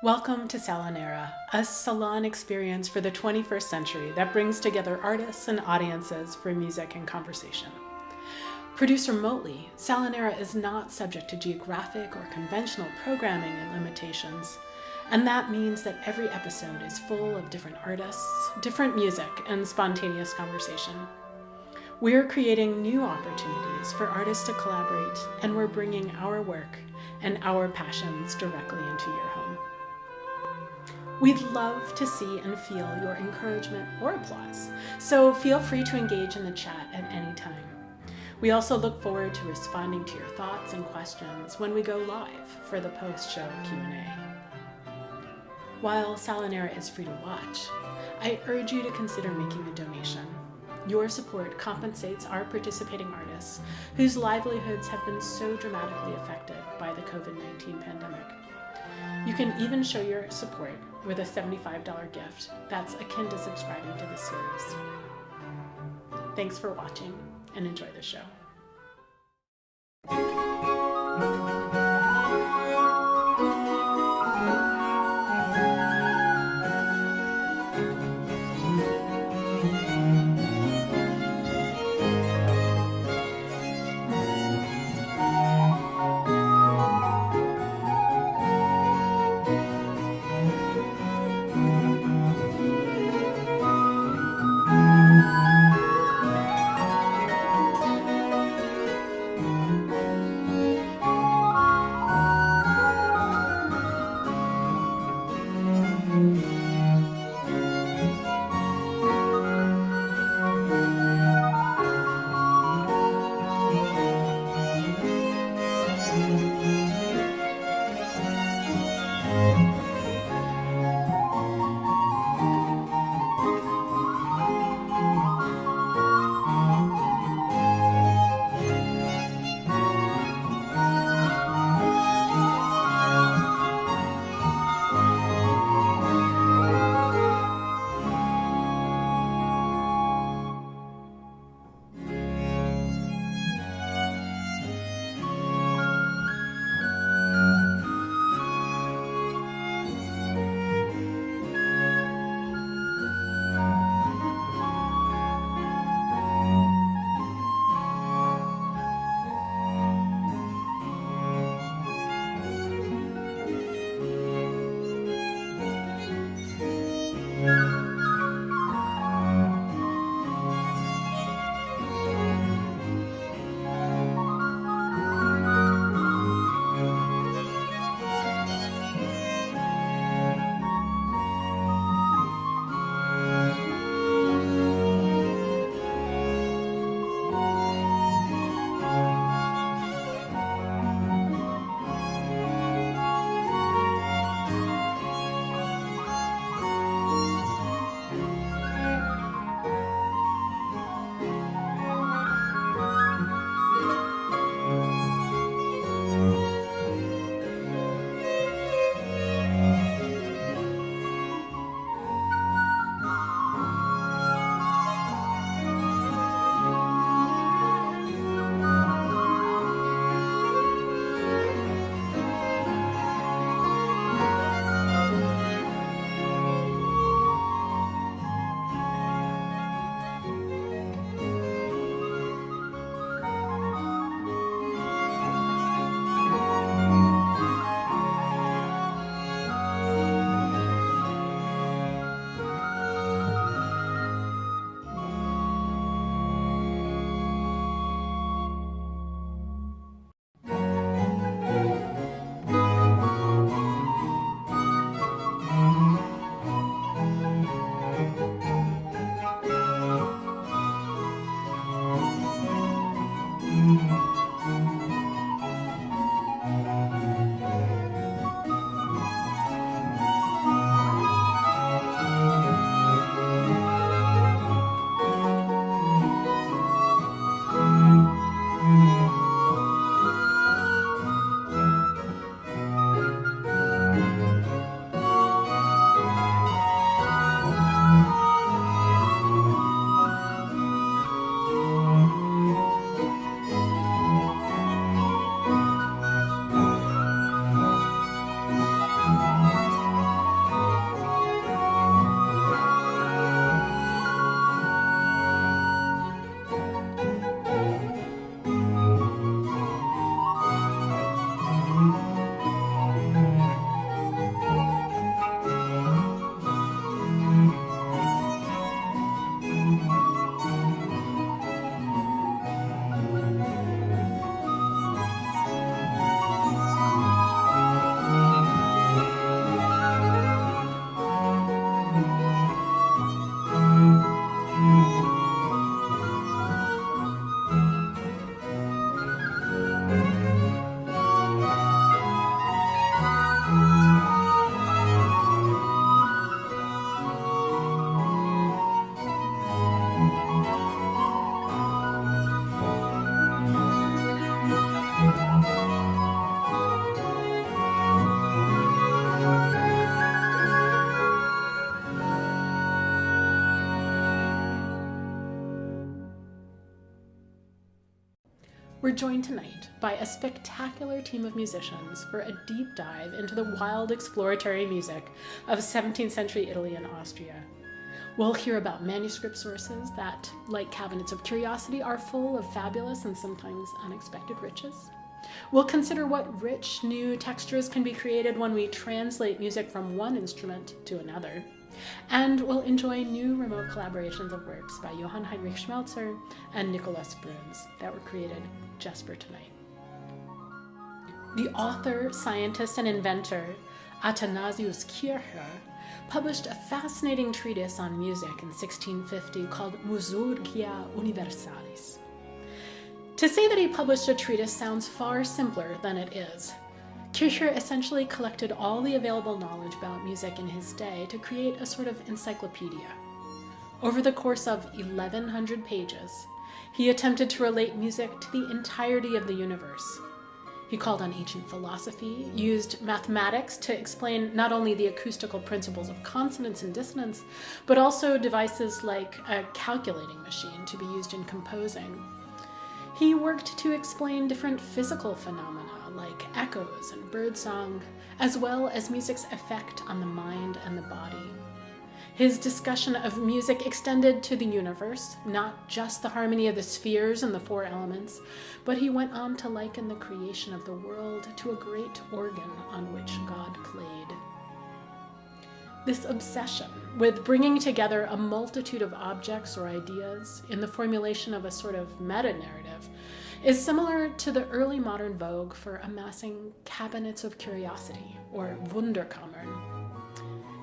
Welcome to SalonEra, a salon experience for the 21st century that brings together artists and audiences for music and conversation. Produced remotely, SalonEra is not subject to geographic or conventional programming and limitations, and that means that every episode is full of different artists, different music, and spontaneous conversation. We're creating new opportunities for artists to collaborate, and we're bringing our work and our passions directly into your home. We'd love to see and feel your encouragement or applause, so feel free to engage in the chat at any time. We also look forward to responding to your thoughts and questions when we go live for the post-show Q&A. While SalonEra is free to watch, I urge you to consider making a donation. Your support compensates our participating artists whose livelihoods have been so dramatically affected by the COVID-19 pandemic. You can even show your support with a $75 gift that's akin to subscribing to this series. Thanks for watching and enjoy the show. We're joined tonight by a spectacular team of musicians for a deep dive into the wild exploratory music of 17th century Italy and Austria. We'll hear about manuscript sources that, like cabinets of curiosity, are full of fabulous and sometimes unexpected riches. We'll consider what rich new textures can be created when we translate music from one instrument to another. And we'll enjoy new remote collaborations of works by Johann Heinrich Schmelzer and Nicolaus Bruhns that were created just for tonight. The author, scientist, and inventor Athanasius Kircher published a fascinating treatise on music in 1650 called Musurgia Universalis. To say that he published a treatise sounds far simpler than it is. Kircher essentially collected all the available knowledge about music in his day to create a sort of encyclopedia. Over the course of 1,100 pages, he attempted to relate music to the entirety of the universe. He called on ancient philosophy, used mathematics to explain not only the acoustical principles of consonance and dissonance, but also devices like a calculating machine to be used in composing. He worked to explain different physical phenomena like echoes and birdsong, as well as music's effect on the mind and the body. His discussion of music extended to the universe, not just the harmony of the spheres and the four elements, but he went on to liken the creation of the world to a great organ on which God played. This obsession with bringing together a multitude of objects or ideas in the formulation of a sort of meta-narrative is similar to the early modern vogue for amassing cabinets of curiosity, or Wunderkammern.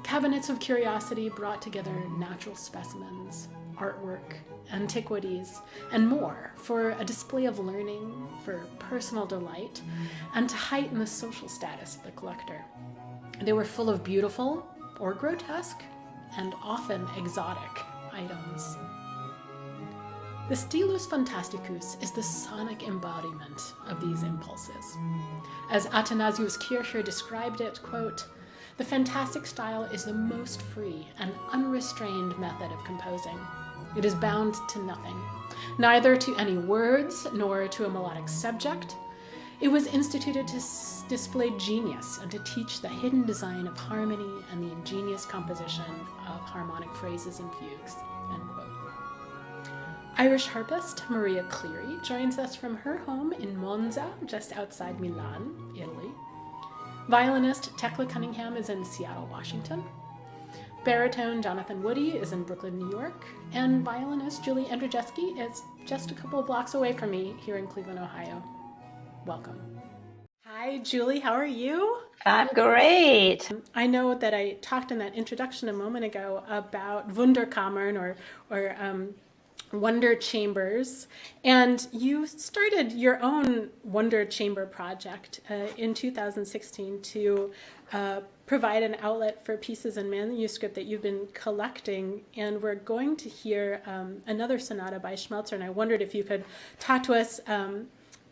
Cabinets of curiosity brought together natural specimens, artwork, antiquities, and more for a display of learning, for personal delight, and to heighten the social status of the collector. They were full of beautiful, or grotesque, and often exotic items. The Stylus Fantasticus is the sonic embodiment of these impulses. As Athanasius Kircher described it, quote, "The fantastic style is the most free and unrestrained method of composing. It is bound to nothing, neither to any words nor to a melodic subject. It was instituted to display genius and to teach the hidden design of harmony and the ingenious composition of harmonic phrases and fugues." End quote. Irish harpist Maria Cleary joins us from her home in Monza, just outside Milan, Italy. Violinist Tekla Cunningham is in Seattle, Washington. Baritone Jonathon Woody is in Brooklyn, New York. And violinist Julie Andrijeski is just a couple of blocks away from me here in Cleveland, Ohio. Welcome. Hi, Julie. How are you? I'm great. I know that I talked in that introduction a moment ago about Wunderkammern or wonder chambers, and you started your own wonder chamber project in 2016 to provide an outlet for pieces and manuscript that you've been collecting, and we're going to hear another sonata by Schmelzer, and I wondered if you could talk to us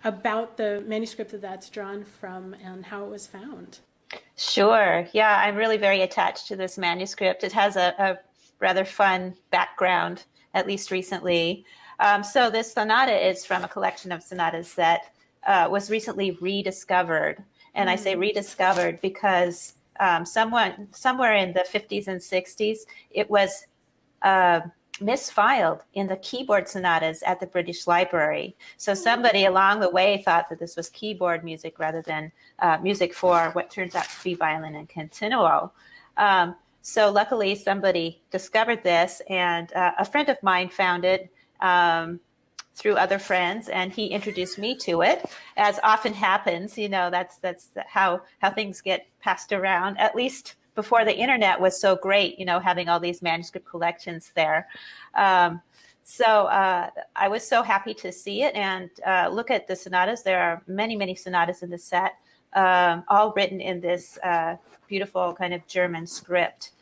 about the manuscript that's drawn from and how it was found. Sure. Yeah, I'm really very attached to this manuscript. It has a rather fun background, at least recently. So this sonata is from a collection of sonatas that was recently rediscovered. And I say rediscovered because somewhere in the 50s and 60s, it was misfiled in the keyboard sonatas at the British Library. So somebody along the way thought that this was keyboard music rather than music for what turns out to be violin and continuo. So luckily somebody discovered this, and a friend of mine found it through other friends, and he introduced me to it, as often happens. You know, that's how things get passed around, at least before the internet was so great, you know, having all these manuscript collections there. So I was so happy to see it and look at the sonatas. There are many, many sonatas in the set, all written in this beautiful kind of German script.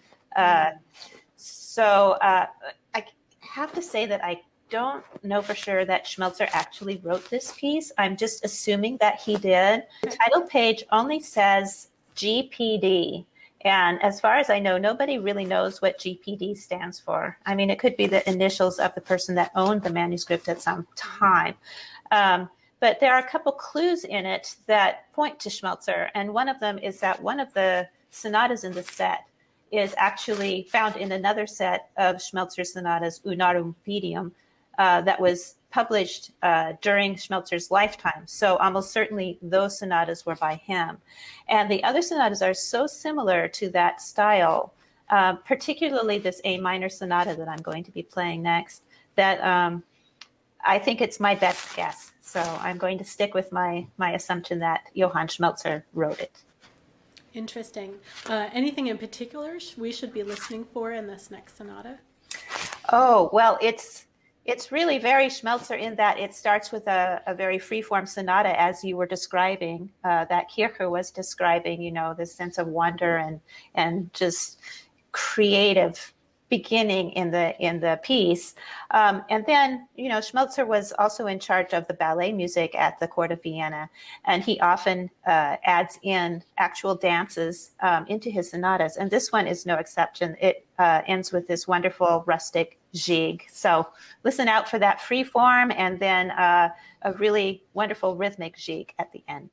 So I have to say that I don't know for sure that Schmelzer actually wrote this piece. I'm just assuming that he did. The title page only says GPD. And as far as I know, nobody really knows what GPD stands for. I mean, it could be the initials of the person that owned the manuscript at some time. But there are a couple clues in it that point to Schmelzer, and one of them is that one of the sonatas in the set is actually found in another set of Schmelzer sonatas, Unarum Fidium, that was published during Schmelzer's lifetime. So almost certainly those sonatas were by him. And the other sonatas are so similar to that style, particularly this A minor sonata that I'm going to be playing next, that I think it's my best guess. So I'm going to stick with my assumption that Johann Schmelzer wrote it. Interesting. Anything in particular we should be listening for in this next sonata? Oh, well, it's really very Schmelzer in that it starts with a very free-form sonata, as you were describing, that Kircher was describing, you know, this sense of wonder and just creative beginning in the piece. And then, you know, Schmelzer was also in charge of the ballet music at the court of Vienna, and he often adds in actual dances into his sonatas. And this one is no exception. It ends with this wonderful rustic jig. So listen out for that free form and then a really wonderful rhythmic jig at the end.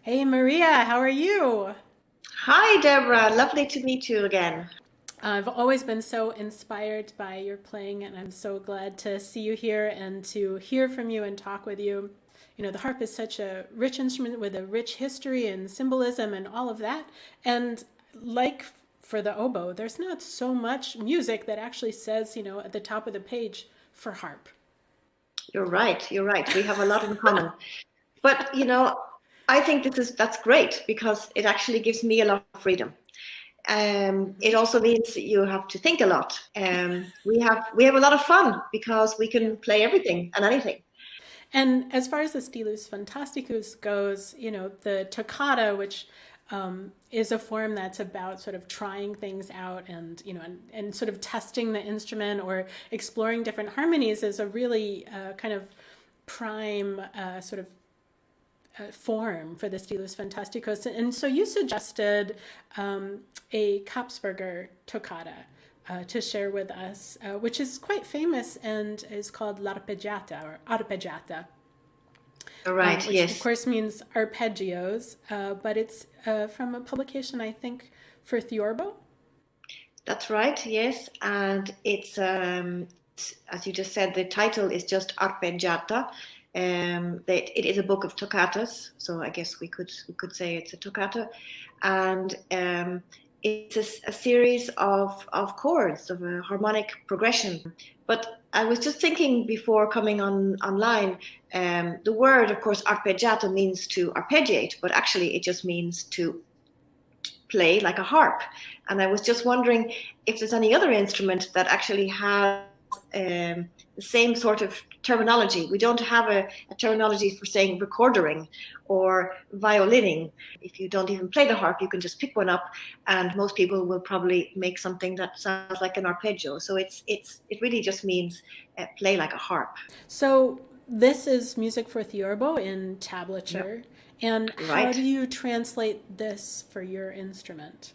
Hey, Maria, how are you? Hi, Deborah. Lovely to meet you again. I've always been so inspired by your playing, and I'm so glad to see you here and to hear from you and talk with you. You know, the harp is such a rich instrument with a rich history and symbolism and all of that. And like for the oboe, there's not so much music that actually says, at the top of the page for harp. You're right. You're right. We have a lot in common. But, I think that's great because it actually gives me a lot of freedom. It also means that you have to think a lot. We have a lot of fun because we can play everything and anything. And as far as the Stylus Fantasticus goes, the toccata, which is a form that's about sort of trying things out and, and sort of testing the instrument or exploring different harmonies, is a really kind of prime sort of form for the Stylus Fantasticus. And so you suggested a Kapsberger toccata to share with us, which is quite famous and is called l'arpeggiata or arpeggiata. Right, which yes. of course means arpeggios, but it's from a publication, I think, for Theorbo. That's right, yes. And it's, as you just said, the title is just Arpeggiata. It is a book of toccatas, so I guess we could say it's a toccata. And it's a series of chords, of a harmonic progression. But I was just thinking before coming online, the word, of course, arpeggiato means to arpeggiate, but actually it just means to play like a harp. And I was just wondering if there's any other instrument that actually has the same sort of terminology. We don't have a terminology for saying recordering or violining. If you don't even play the harp, you can just pick one up, and most people will probably make something that sounds like an arpeggio. So it really just means play like a harp. So this is music for theorbo in tablature. Yep. And how do you translate this for your instrument?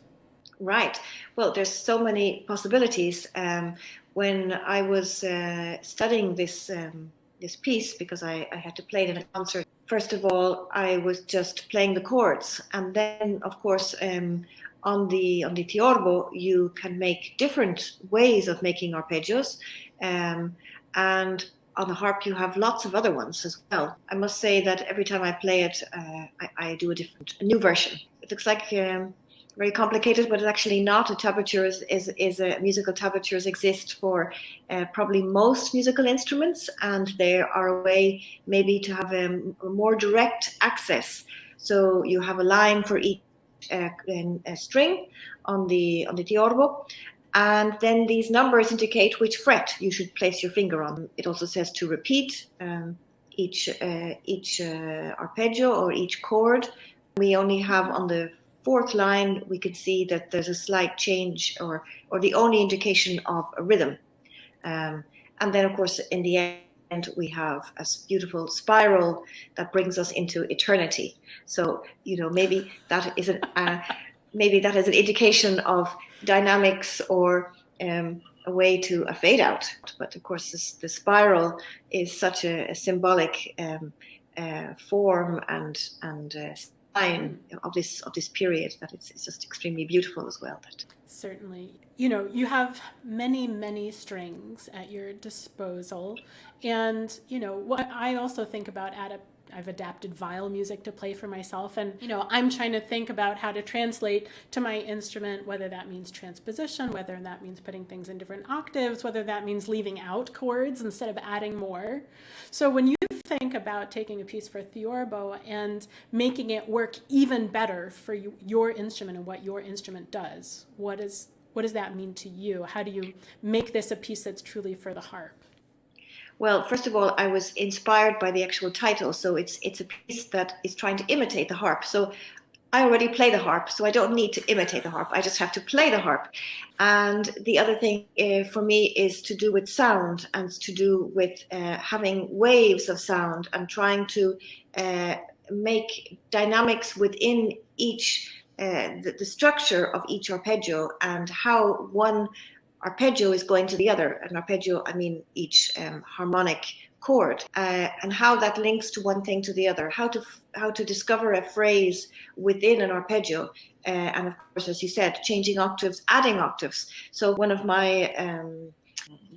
Right. Well, there's so many possibilities. When I was studying this piece, because I had to play it in a concert, first of all, I was just playing the chords. And then, of course, on the theorbo, you can make different ways of making arpeggios. And on the harp, you have lots of other ones as well. I must say that every time I play it, I do a new version. It looks like very complicated, but it's actually not. A tablature is a musical tablatures exist for probably most musical instruments, and they are a way maybe to have a more direct access. So you have a line for each string on the theorbo, and then these numbers indicate which fret you should place your finger on. It also says to repeat each arpeggio or each chord. We only have on the fourth line, we could see that there's a slight change or the only indication of a rhythm. And then, of course, in the end, we have a beautiful spiral that brings us into eternity. So, maybe that is an indication of dynamics or a way to a fade out. But of course, the spiral is such a symbolic form and sign of this period that it's just extremely beautiful as well. Certainly. You have many strings at your disposal. And, what I also think about I've adapted viol music to play for myself. And, I'm trying to think about how to translate to my instrument, whether that means transposition, whether that means putting things in different octaves, whether that means leaving out chords instead of adding more. So when you think about taking a piece for theorbo and making it work even better for your instrument and what your instrument does, what does that mean to you? How do you make this a piece that's truly for the harp? Well, first of all, I was inspired by the actual title. So it's a piece that is trying to imitate the harp. So I already play the harp, so I don't need to imitate the harp. I just have to play the harp. And the other thing for me is to do with sound and to do with having waves of sound and trying to make dynamics within each, the structure of each arpeggio and how one arpeggio is going to the other. An arpeggio, I mean each harmonic chord, and how that links to one thing to the other, how to discover a phrase within an arpeggio, and of course, as you said, changing octaves, adding octaves. So one of my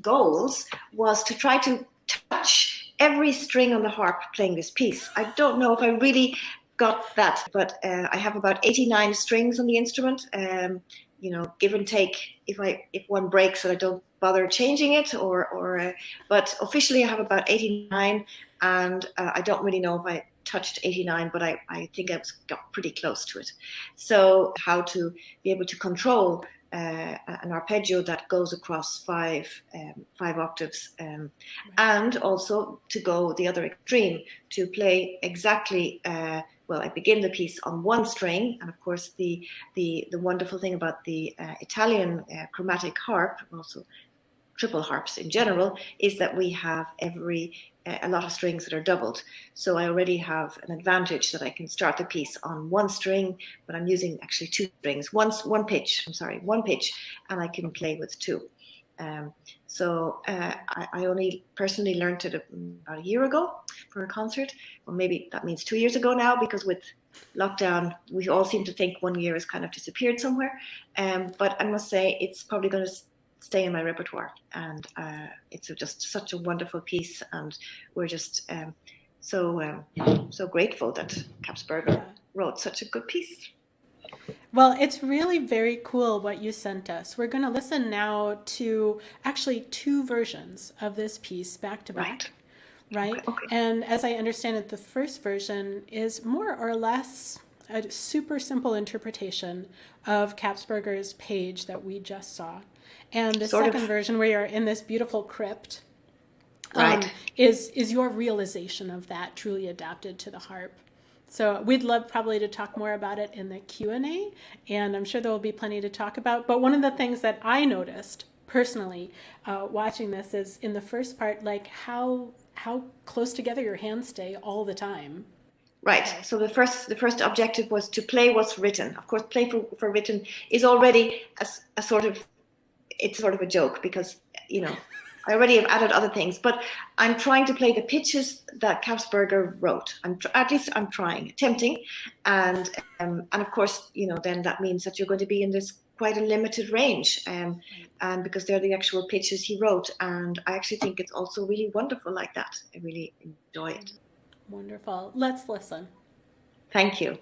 goals was to try to touch every string on the harp playing this piece. I don't know if I really got that, but I have about 89 strings on the instrument. Give and take. If one breaks, and I don't bother changing it, but officially I have about 89, and I don't really know if I touched 89, but I think I got pretty close to it. So how to be able to control an arpeggio that goes across five octaves, and also to go the other extreme to play exactly. I begin the piece on one string, and of course the wonderful thing about the Italian chromatic harp, also triple harps in general, is that we have a lot of strings that are doubled. So I already have an advantage that I can start the piece on one string, but I'm using actually two strings, one pitch, and I can play with two. I only personally learned it about a year ago for a concert. Well, maybe that means 2 years ago now, because with lockdown, we all seem to think 1 year has kind of disappeared somewhere. But I must say it's probably going to stay in my repertoire. And it's just such a wonderful piece. And we're just so grateful that Kapsberger wrote such a good piece. Well, it's really very cool what you sent us. We're going to listen now to actually two versions of this piece back to back. Right? Okay. And as I understand it, the first version is more or less a super simple interpretation of Kapsberger's page that we just saw. And the second version, where you're in this beautiful crypt, Right. Is your realization of that truly adapted to the harp? So we'd love probably to talk more about it in the Q&A, and I'm sure there will be plenty to talk about. But one of the things that I noticed personally watching this is in the first part, like how close together your hands stay all the time. Right. So the first objective was to play what's written. Of course, play for written is already a sort of, it's sort of a joke because, you know, I already have added other things, but I'm trying to play the pitches that Kapsberger wrote. At least I'm trying, attempting, and of course, you know, then that means that you're going to be in this quite a limited range, and because they're the actual pitches he wrote, and I actually think it's also really wonderful like that. I really enjoy it. Wonderful. Let's listen. Thank you.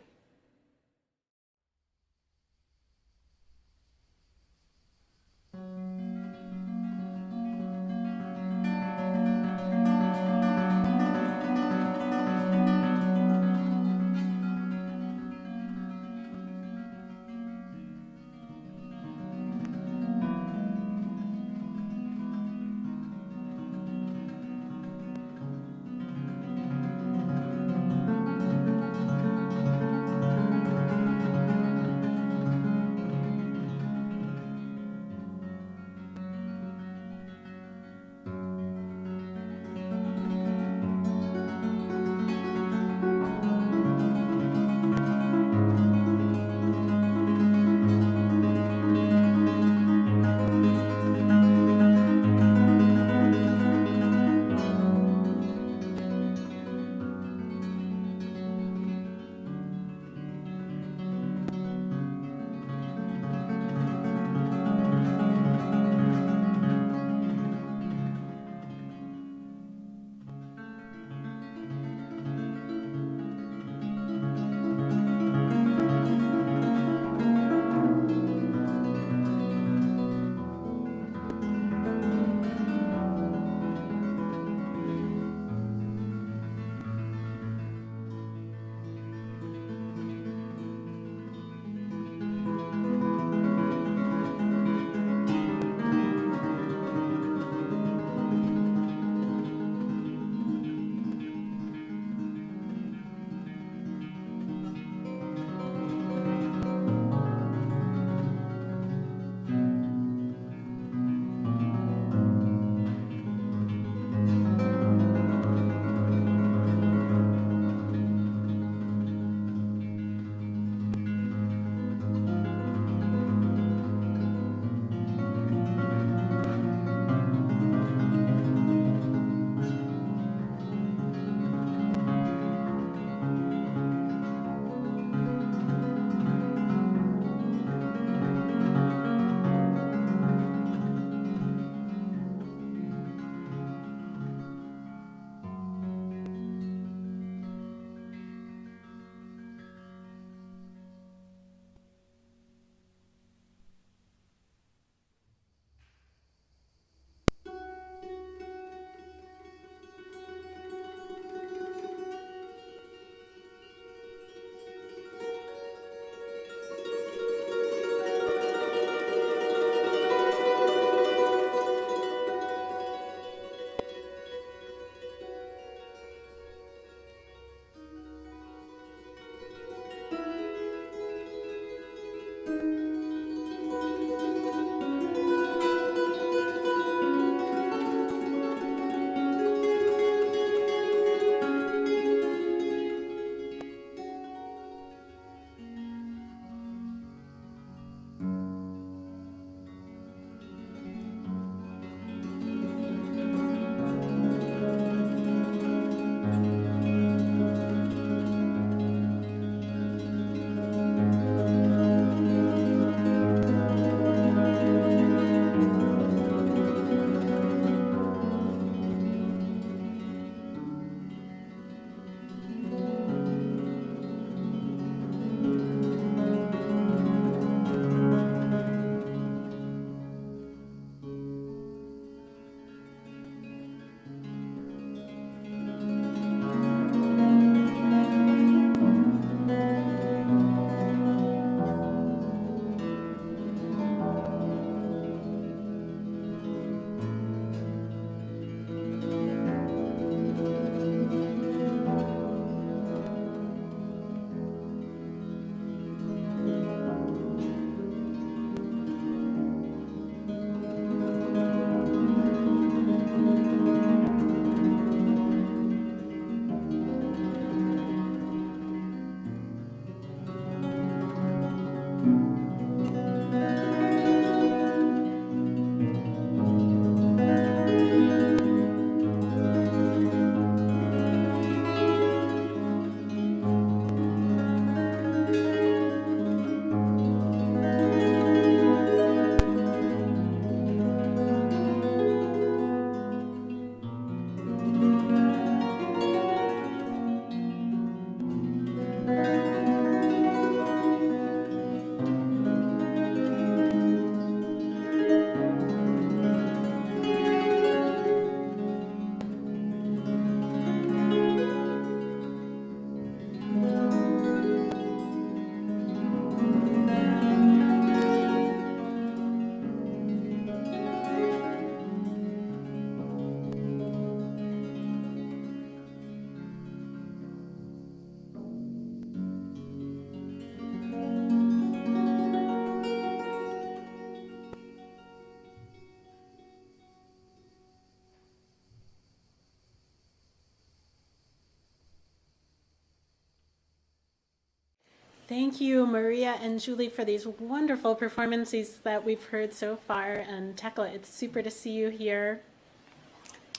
Thank you, Maria and Julie, for these wonderful performances that we've heard so far. And Tekla, it's super to see you here.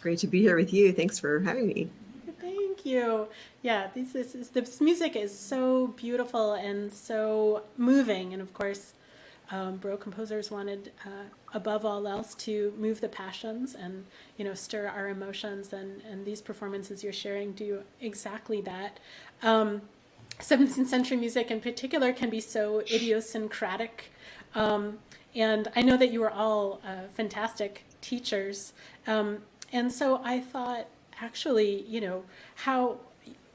Great to be here with you. Thanks for having me. Thank you. Yeah, this music is so beautiful and so moving. And of course, Baroque composers wanted, above all else, to move the passions and, stir our emotions. And these performances you're sharing do exactly that. 17th century music in particular can be so idiosyncratic. And I know that you are all fantastic teachers. And so I thought, actually, how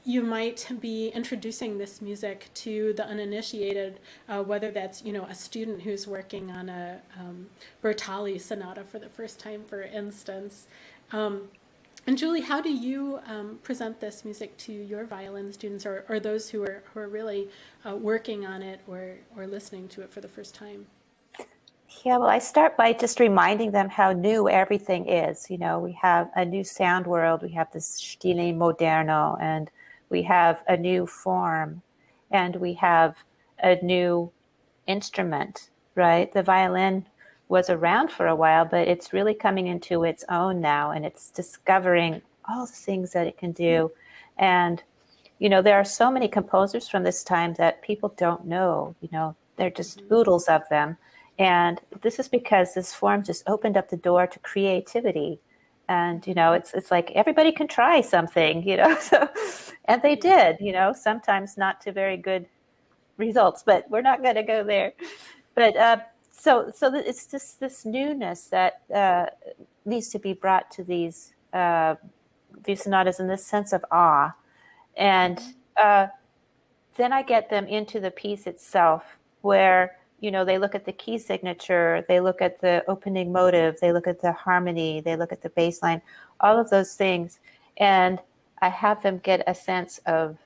you might be introducing this music to the uninitiated, whether that's, a student who's working on a Bertali sonata for the first time, for instance. And Julie, how do you present this music to your violin students, or those who are really working on it or listening to it for the first time? Yeah, well, I start by just reminding them how new everything is. We have a new sound world, we have this stile moderno, and we have a new form, and we have a new instrument, right? The violin was around for a while, but it's really coming into its own now, and it's discovering all the things that it can do. And, there are so many composers from this time that people don't know, they're just oodles of them. And this is because this form just opened up the door to creativity. And, it's like everybody can try something, so, and they did, sometimes not to very good results, but we're not going to go there. But so it's just this newness that needs to be brought to these sonatas in this sense of awe. And then I get them into the piece itself, where they look at the key signature, they look at the opening motive, they look at the harmony, they look at the bass line, all of those things. And I have them get a sense of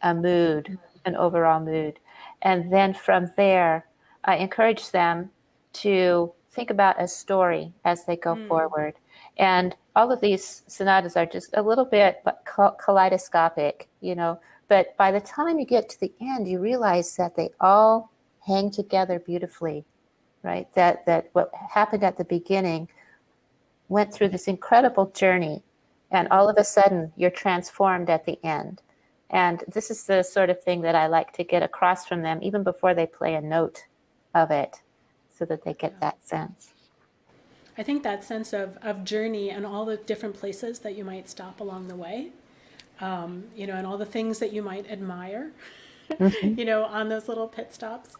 a mood, an overall mood. And then from there, I encourage them to think about a story as they go forward. And all of these sonatas are just a little bit kaleidoscopic, but by the time you get to the end, you realize that they all hang together beautifully, right? That what happened at the beginning went through this incredible journey, and all of a sudden you're transformed at the end. And this is the sort of thing that I like to get across from them even before they play a note of it, so that they get that sense. I think that sense of journey and all the different places that you might stop along the way, and all the things that you might admire, on those little pit stops,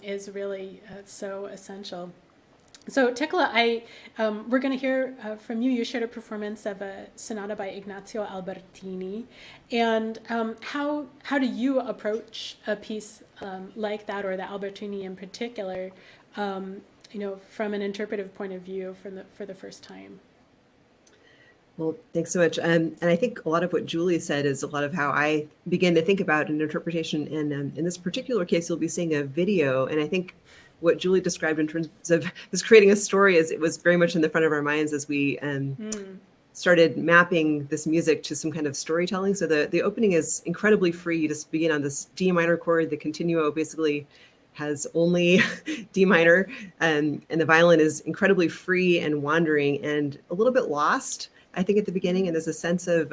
is really so essential. So Tekla, we're going to hear from you. You shared a performance of a sonata by Ignazio Albertini, and how do you approach a piece like that, or the Albertini in particular, from an interpretive point of view for the first time? Well, thanks so much. And I think a lot of what Julie said is a lot of how I begin to think about an interpretation. And in this particular case, you'll be seeing a video. And I think what Julie described in terms of this creating a story is it was very much in the front of our minds as we started mapping this music to some kind of storytelling. So the opening is incredibly free. You just begin on this D minor chord. The continuo basically has only D minor, and the violin is incredibly free and wandering and a little bit lost, I think, at the beginning. And there's a sense of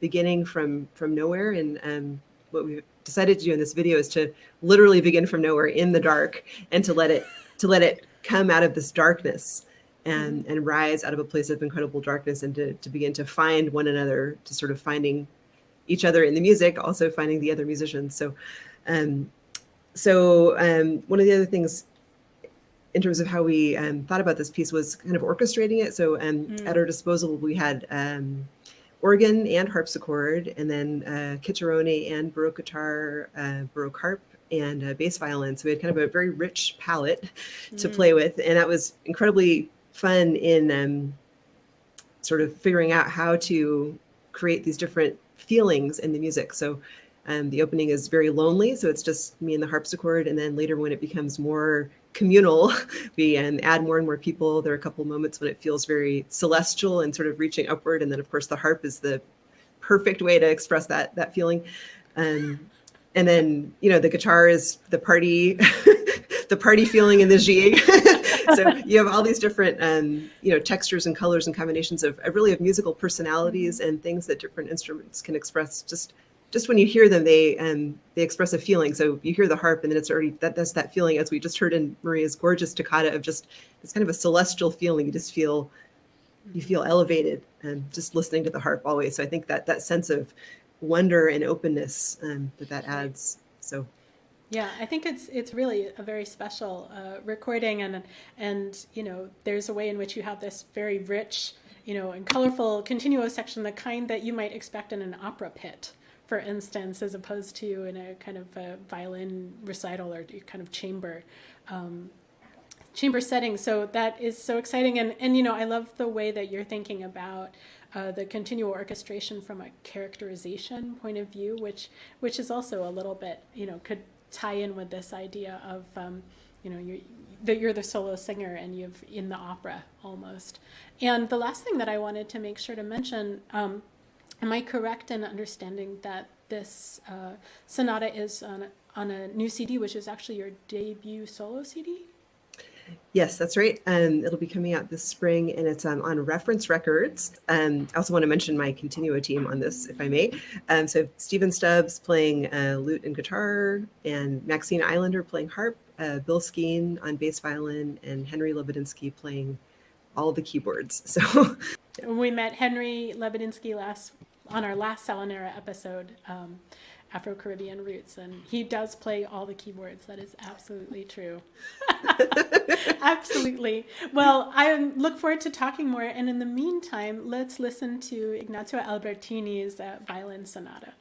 beginning from nowhere. And what we've decided to do in this video is to literally begin from nowhere in the dark, and to let it come out of this darkness and rise out of a place of incredible darkness, and to begin to find one another, to sort of finding each other in the music, also finding the other musicians. So one of the other things in terms of how we thought about this piece was kind of orchestrating it. So at our disposal, we had organ and harpsichord, and then Cicerone and Baroque guitar, Baroque harp, and bass violin. So we had kind of a very rich palette to play with. And that was incredibly fun in sort of figuring out how to create these different feelings in the music. So the opening is very lonely, so it's just me and the harpsichord. And then later, when it becomes more communal, we add more and more people. There are a couple moments when it feels very celestial and sort of reaching upward. And then, of course, the harp is the perfect way to express that feeling. And then, the guitar is the party, the party feeling in the G. So you have all these different, textures and colors and combinations of really of musical personalities and things that different instruments can express. Just when you hear them, they express a feeling. So you hear the harp, and then it's already that's that feeling, as we just heard in Maria's gorgeous toccata, of just it's kind of a celestial feeling. You feel elevated, and just listening to the harp always. So I think that sense of wonder and openness that adds. So yeah, I think it's really a very special recording, and there's a way in which you have this very rich, and colorful continuo section, the kind that you might expect in an opera pit, for instance, as opposed to in a kind of a violin recital or kind of chamber setting. So that is so exciting, and I love the way that you're thinking about the continual orchestration from a characterization point of view, which is also a little bit could tie in with this idea of you're the solo singer and you've in the opera almost. And the last thing that I wanted to make sure to mention, am I correct in understanding that this sonata is on a new CD, which is actually your debut solo CD? Yes, that's right. It'll be coming out this spring, and it's on Reference Records. I also want to mention my Continuo team on this, if I may. So Stephen Stubbs playing lute and guitar, and Maxine Islander playing harp, Bill Skeen on bass violin, and Henry Lebedinsky playing all the keyboards. So we met Henry Lebedinsky on our last SalonEra episode, Afro-Caribbean Roots, and he does play all the keyboards. That is absolutely true. Absolutely. Well, I look forward to talking more, and in the meantime, let's listen to Ignazio Albertini's violin sonata.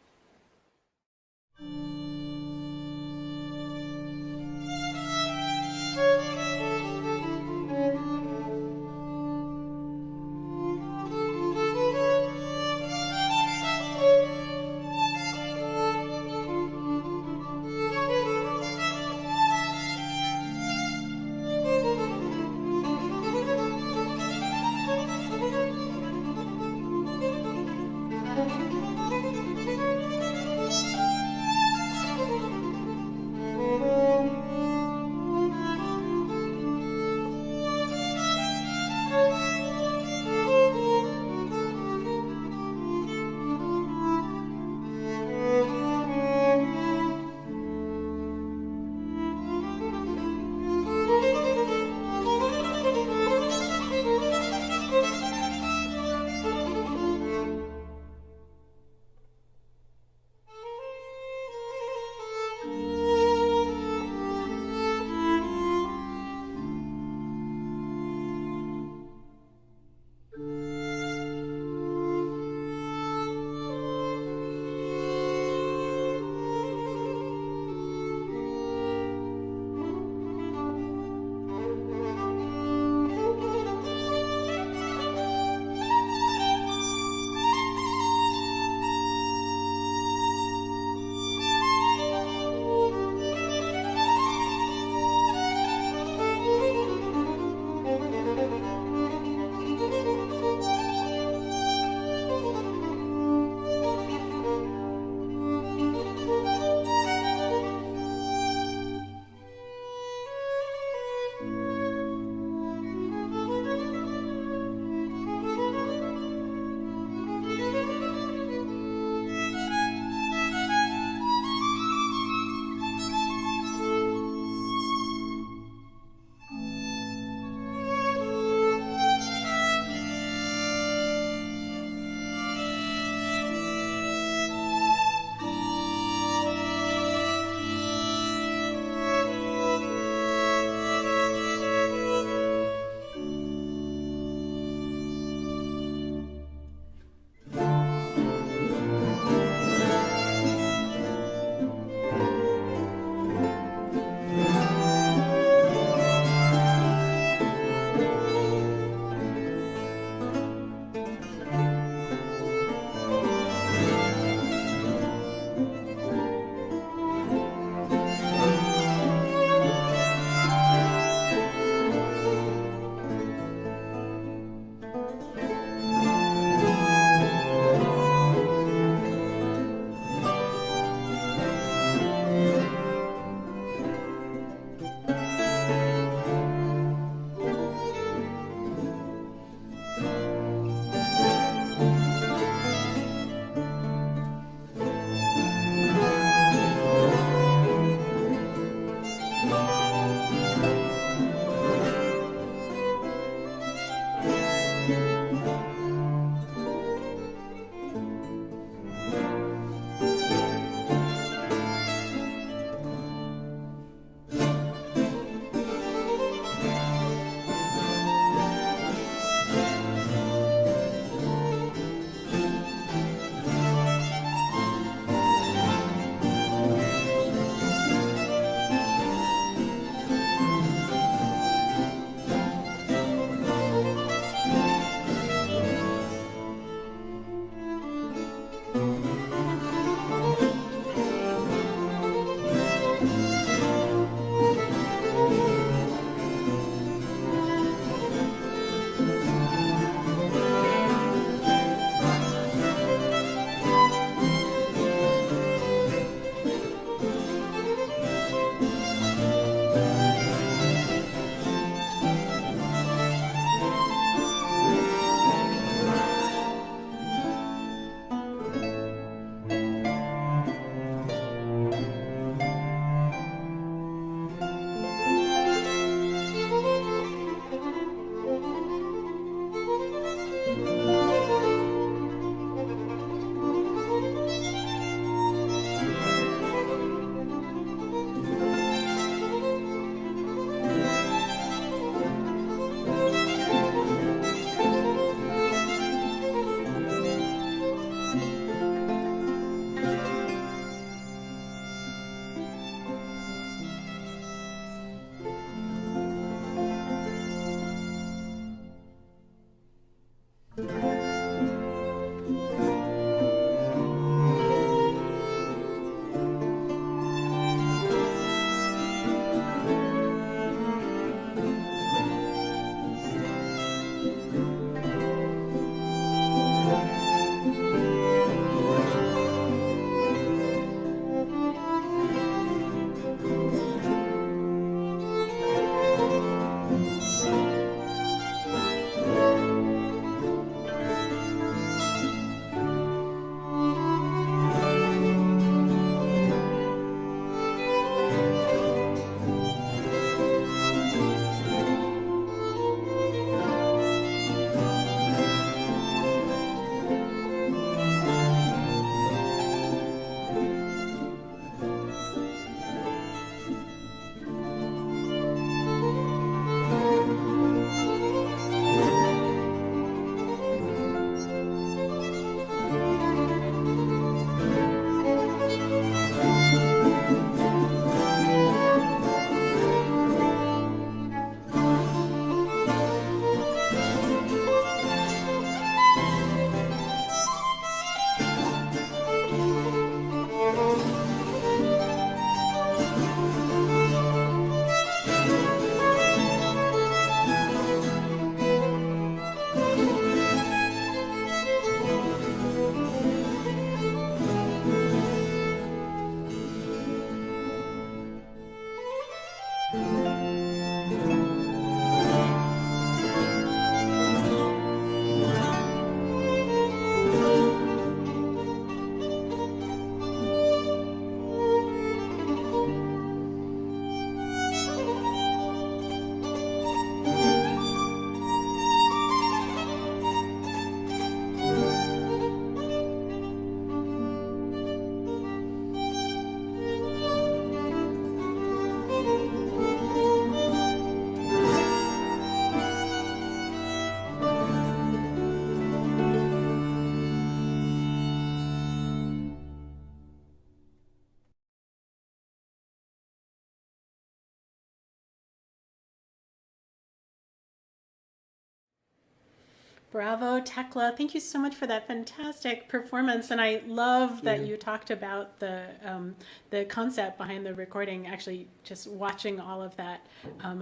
Bravo, Tekla. Thank you so much for that fantastic performance. And I love that you talked about the concept behind the recording. Actually, just watching all of that,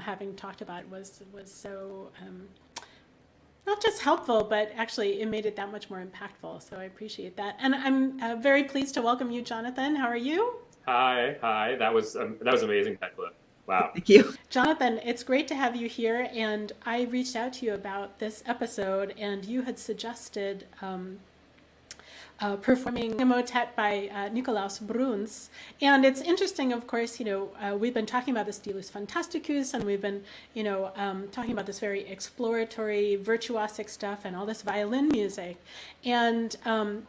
having talked about it was so not just helpful, but actually it made it that much more impactful. So I appreciate that. And I'm very pleased to welcome you, Jonathon. How are you? Hi. That was amazing, Tekla. Wow. Thank you. Jonathon, it's great to have you here. And I reached out to you about this episode, and you had suggested performing a motet by Nicolaus Bruhns. And it's interesting, of course, we've been talking about the Stylus Fantasticus, and we've been, talking about this very exploratory, virtuosic stuff and all this violin music. And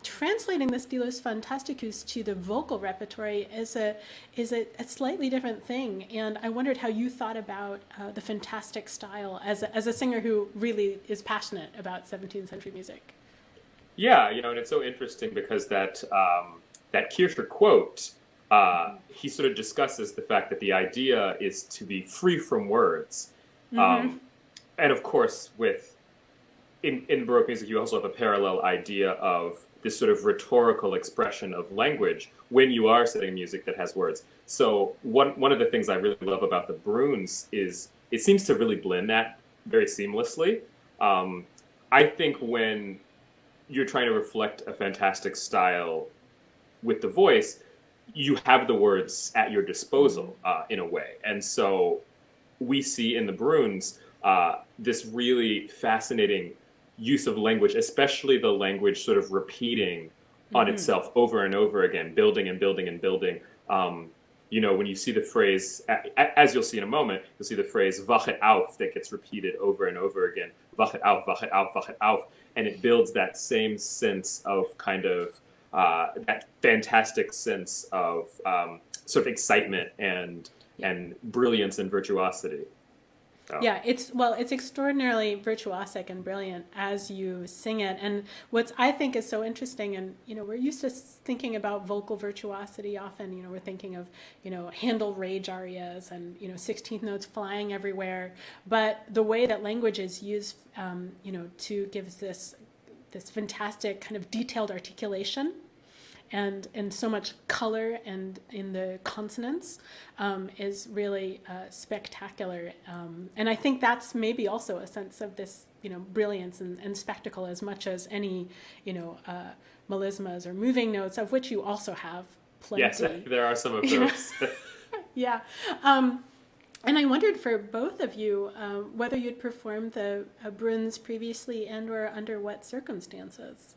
translating the Stylus Fantasticus to the vocal repertory is a slightly different thing. And I wondered how you thought about the fantastic style as a singer who really is passionate about 17th century music. Yeah, and it's so interesting because that Kircher quote, he sort of discusses the fact that the idea is to be free from words. And of course, with in Baroque music, you also have a parallel idea of this sort of rhetorical expression of language when you are setting music that has words. So one of the things I really love about the Bruhns is it seems to really blend that very seamlessly. I think when you're trying to reflect a fantastic style with the voice, you have the words at your disposal in a way. And so we see in the Bruhns this really fascinating use of language, especially the language sort of repeating on itself over and over again, building and building and building. You know, when you see the phrase, as you'll see in a moment, you'll see the phrase "wachet auf" that gets repeated over and over again. Wachet auf, wachet auf, wachet auf. And it builds that same sense of kind of that fantastic sense of sort of excitement and brilliance and virtuosity. So. Yeah, it's extraordinarily virtuosic and brilliant as you sing it. And what I think is so interesting, and you know, we're used to thinking about vocal virtuosity often. You know, we're thinking of, you know, Handel rage arias and, you know, 16th notes flying everywhere. But the way that language is used, you know, to give this fantastic kind of detailed articulation and so much color and in the consonants is really spectacular. And I think that's maybe also a sense of this, you know, brilliance and spectacle as much as any, you know, melismas or moving notes, of which you also have plenty. Yes, there are some of those. Yeah. And I wondered for both of you whether you'd performed the Bruhns previously and or under what circumstances.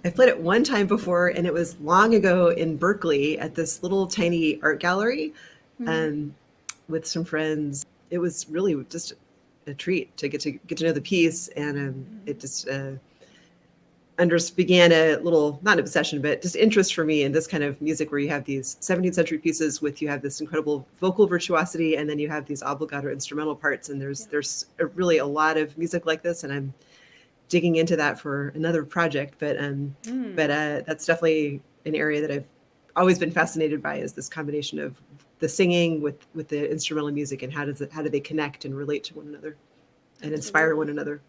I've played it one time before, and it was long ago in Berkeley at this little tiny art gallery with some friends. It was really just a treat to get to know the piece, and it just began a little, not an obsession, but just interest for me in this kind of music where you have these 17th century pieces you have this incredible vocal virtuosity, and then you have these obligato instrumental parts, and there's really a lot of music like this, and I'm digging into that for another project, but that's definitely an area that I've always been fascinated by, is this combination of the singing with the instrumental music, and how do they connect and relate to one another and inspire one another.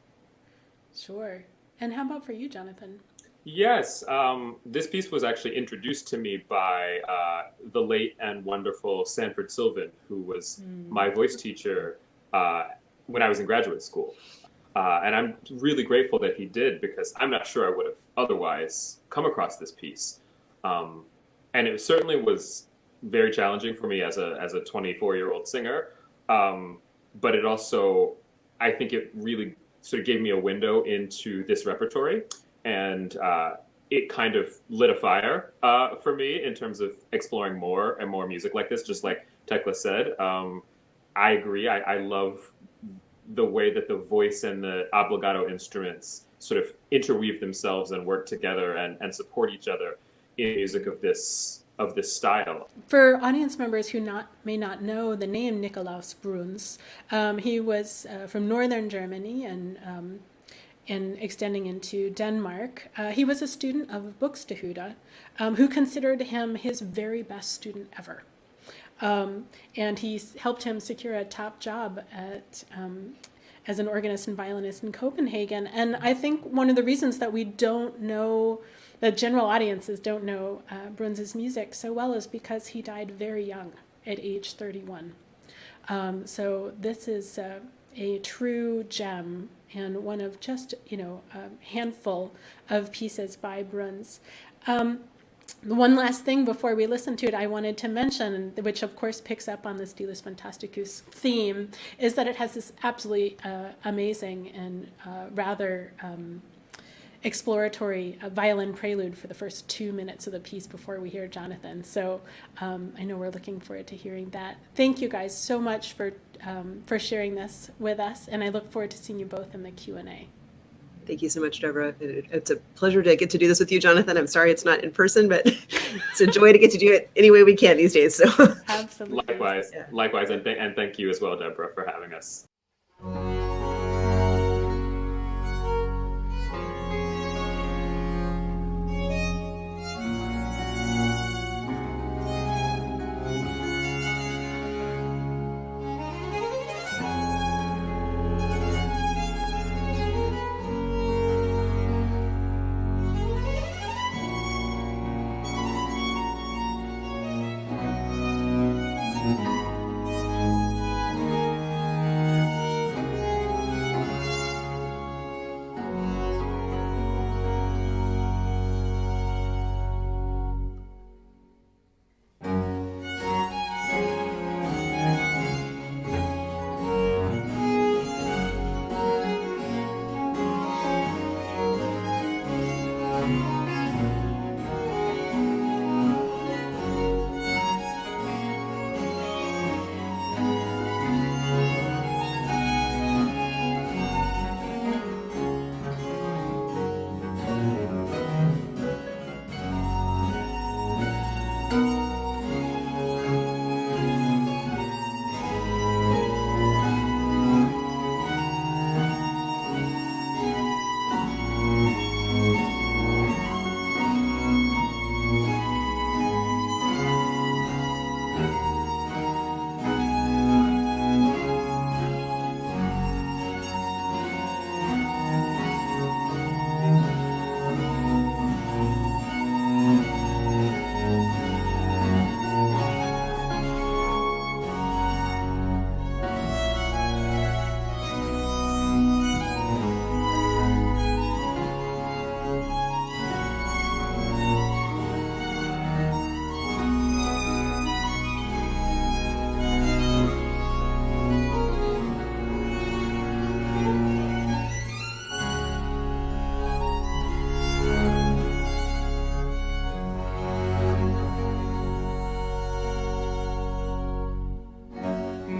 Sure. And how about for you, Jonathon? Yes, this piece was actually introduced to me by the late and wonderful Sanford Sylvan, who was my voice teacher when I was in graduate school. And I'm really grateful that he did, because I'm not sure I would have otherwise come across this piece. And it certainly was very challenging for me as a 24-year-old singer. But it also, I think it really sort of gave me a window into this repertory. And it kind of lit a fire for me in terms of exploring more and more music like this, just like Tekla said. I agree. I love the way that the voice and the obligato instruments sort of interweave themselves and work together and support each other in music of this style. For audience members who may not know the name Nicolaus Bruhns, he was from northern Germany and extending into Denmark. He was a student of Buxtehude, who considered him his very best student ever. And he helped him secure a top job as an organist and violinist in Copenhagen. And I think one of the reasons that we don't know, that general audiences don't know Bruhns' music so well, is because he died very young, at age 31. So this is a true gem and one of just, a handful of pieces by Bruhns. One last thing before we listen to it, I wanted to mention, which of course picks up on the Stylus Fantasticus theme, is that it has this absolutely amazing and rather exploratory violin prelude for the first 2 minutes of the piece before we hear Jonathon. So I know we're looking forward to hearing that. Thank you guys so much for sharing this with us, and I look forward to seeing you both in the Q&A. Thank you so much, Deborah. It's a pleasure to get to do this with you, Jonathon. I'm sorry it's not in person, but it's a joy to get to do it any way we can these days. So absolutely. Likewise, and thank you as well, Deborah, for having us.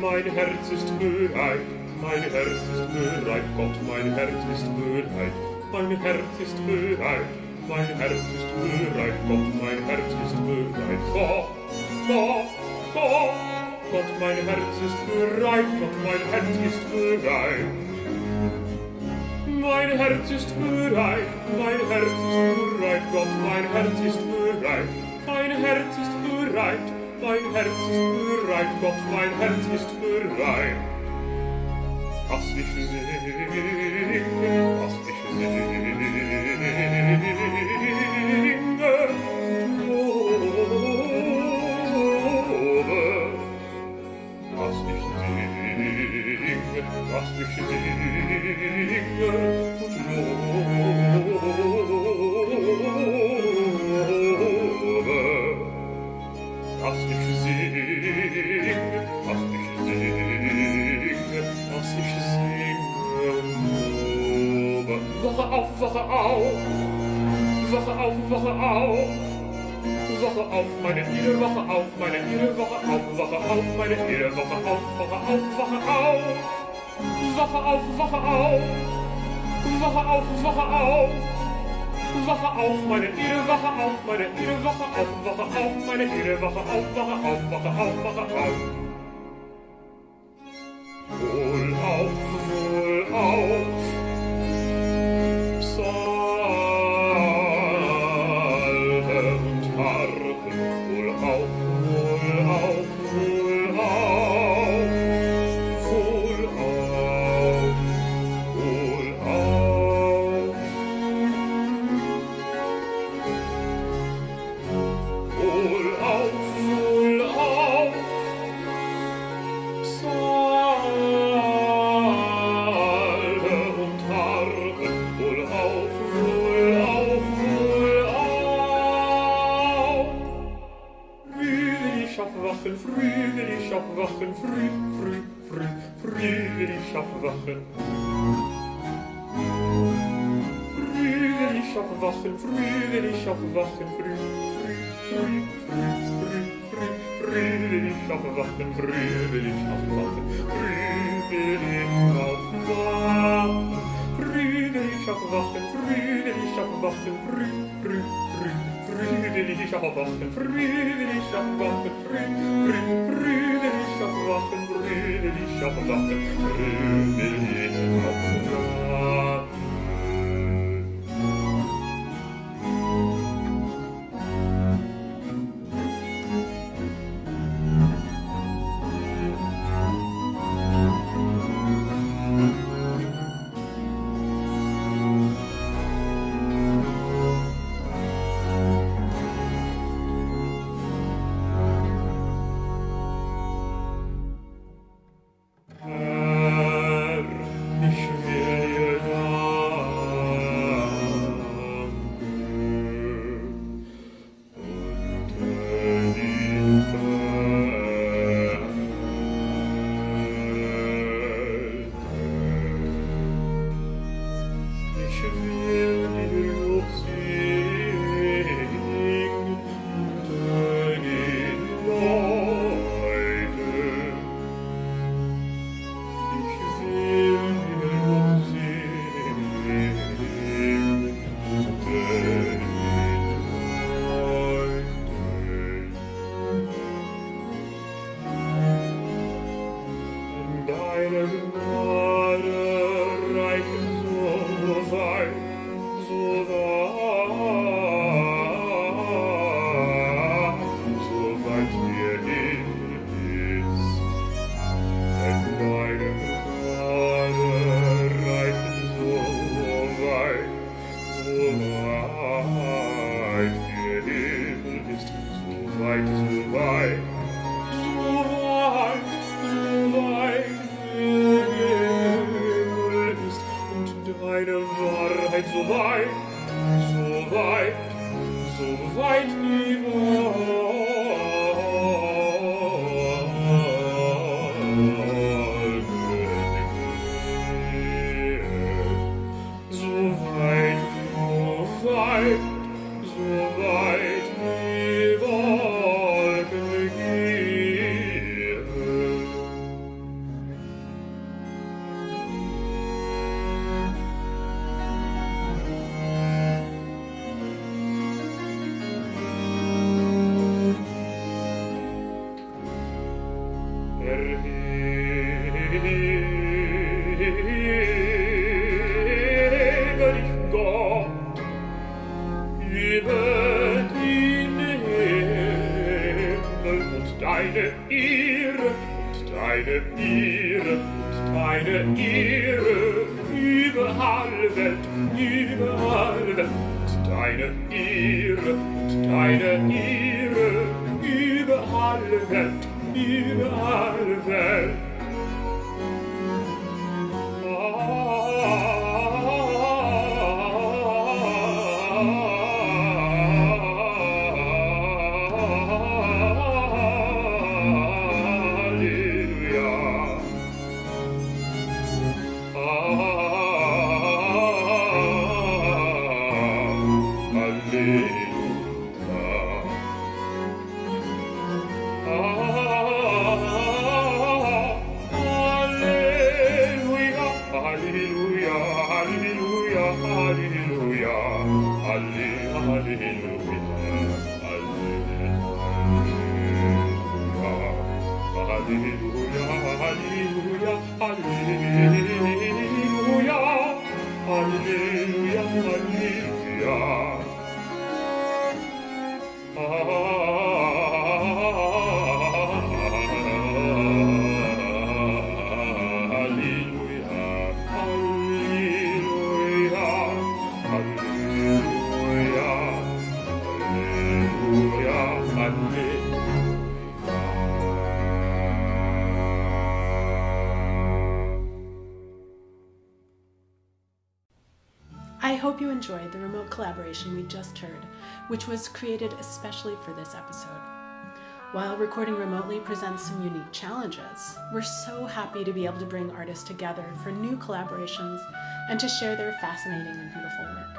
mein Herz ist bereit, mein Herz ist bereit, Gott, mein Herz ist bereit, mein Herz ist bereit, mein Herz ist bereit, Gott, mein Herz ist bereit, Gott, Gott, Gott, Gott, mein Herz ist bereit, Gott, mein Herz ist bereit. Mein Herz ist bereit, mein Herz ist bereit, Gott, mein Herz ist bereit, mein Herz ist bereit, mein Herz ist bereit, Gott, mein Herz ist bereit. Was ich singe, was ich singe, was ich singe, was ich singe, und lobe. Was ich singe, was ich singe, was ich singe, und lobe. Wache auf, wache auf, wache auf, wache auf. Wache auf, meine Ehre, wache auf, meine Ehre, wache auf, meine Ehre, wache auf, wache auf, wache auf. Wache auf, wache auf, wache auf, wache auf. Wache auf, meine Ehre, wache auf, meine Ehre, wache auf, meine Ehre, wache auf, wache auf, wache auf, wache auf. Wohl auf, wohl auf. deine Ehre und deine Ehre und deine Ehre über alle Welt, über alle Welt. Und deine Ehre und deine Ehre über alle Welt, über alle Welt. I hope you enjoyed the remote collaboration we just heard, which was created especially for this episode. While recording remotely presents some unique challenges, we're so happy to be able to bring artists together for new collaborations and to share their fascinating and beautiful work.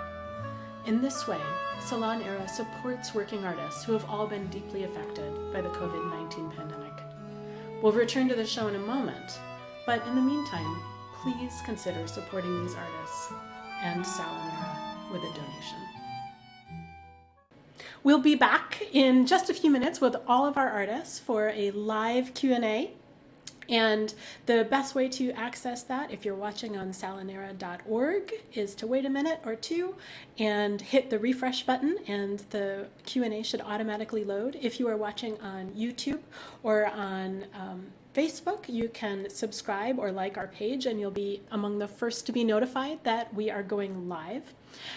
In this way, SalonEra supports working artists who have all been deeply affected by the COVID-19 pandemic. We'll return to the show in a moment, but in the meantime, please consider supporting these artists and SalonEra with a donation. We'll be back in just a few minutes with all of our artists for a live Q&A. And the best way to access that, if you're watching on salonera.org, is to wait a minute or two and hit the refresh button, and the Q&A should automatically load. If you are watching on YouTube or on Facebook, you can subscribe or like our page, and you'll be among the first to be notified that we are going live.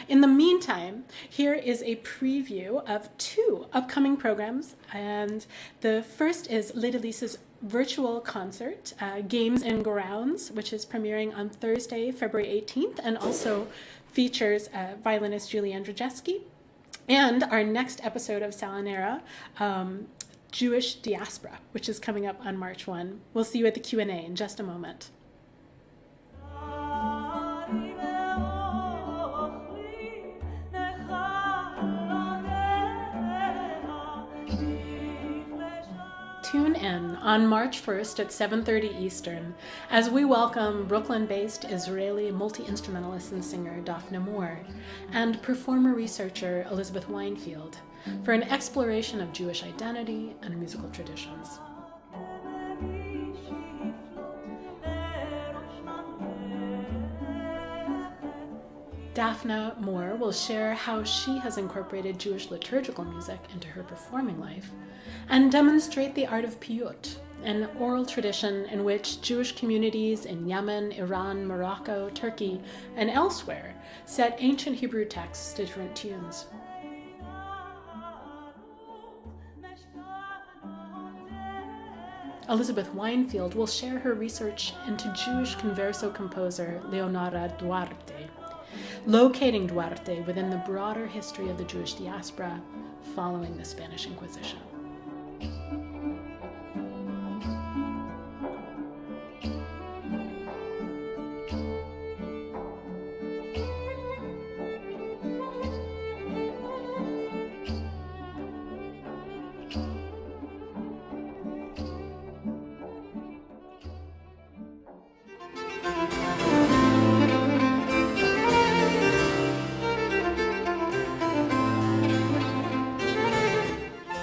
In the meantime, here is a preview of two upcoming programs, and the first is Lidelise's virtual concert, Games and Grounds, which is premiering on Thursday, February 18th, and also features violinist Julie Andrijeski. And our next episode of SalonEra, Jewish Diaspora, which is coming up on March 1. We'll see you at the Q&A in just a moment. Tune in on March 1st at 7:30 Eastern as we welcome Brooklyn-based Israeli multi-instrumentalist and singer Daphne Moore and performer-researcher Elizabeth Weinfield for an exploration of Jewish identity and musical traditions. Daphne Moore will share how she has incorporated Jewish liturgical music into her performing life and demonstrate the art of piyut, an oral tradition in which Jewish communities in Yemen, Iran, Morocco, Turkey, and elsewhere set ancient Hebrew texts to different tunes. Elizabeth Weinfield will share her research into Jewish converso composer Leonora Duarte, locating Duarte within the broader history of the Jewish diaspora following the Spanish Inquisition.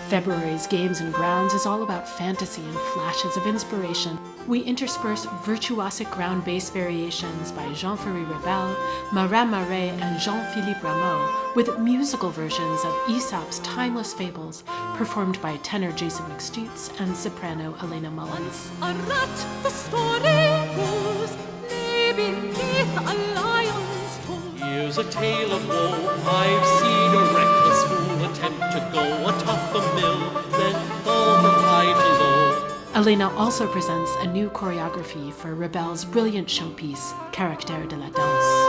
February's Games and Grounds is all about fantasy and flashes of inspiration. We intersperse virtuosic ground bass variations by Jean-Ferry Rebel, Marin Marais, and Jean-Philippe Rameau with musical versions of Aesop's timeless fables, performed by tenor Jason McSteets and soprano Elena Mullins. A rat, the story goes, lay beneath a lion's toe. Here's a tale of woe. I've seen a reckless fool attempt to go atop the mill, then fall from high to low. Elena also presents a new choreography for Ravel's brilliant showpiece, Caractère de la Danse.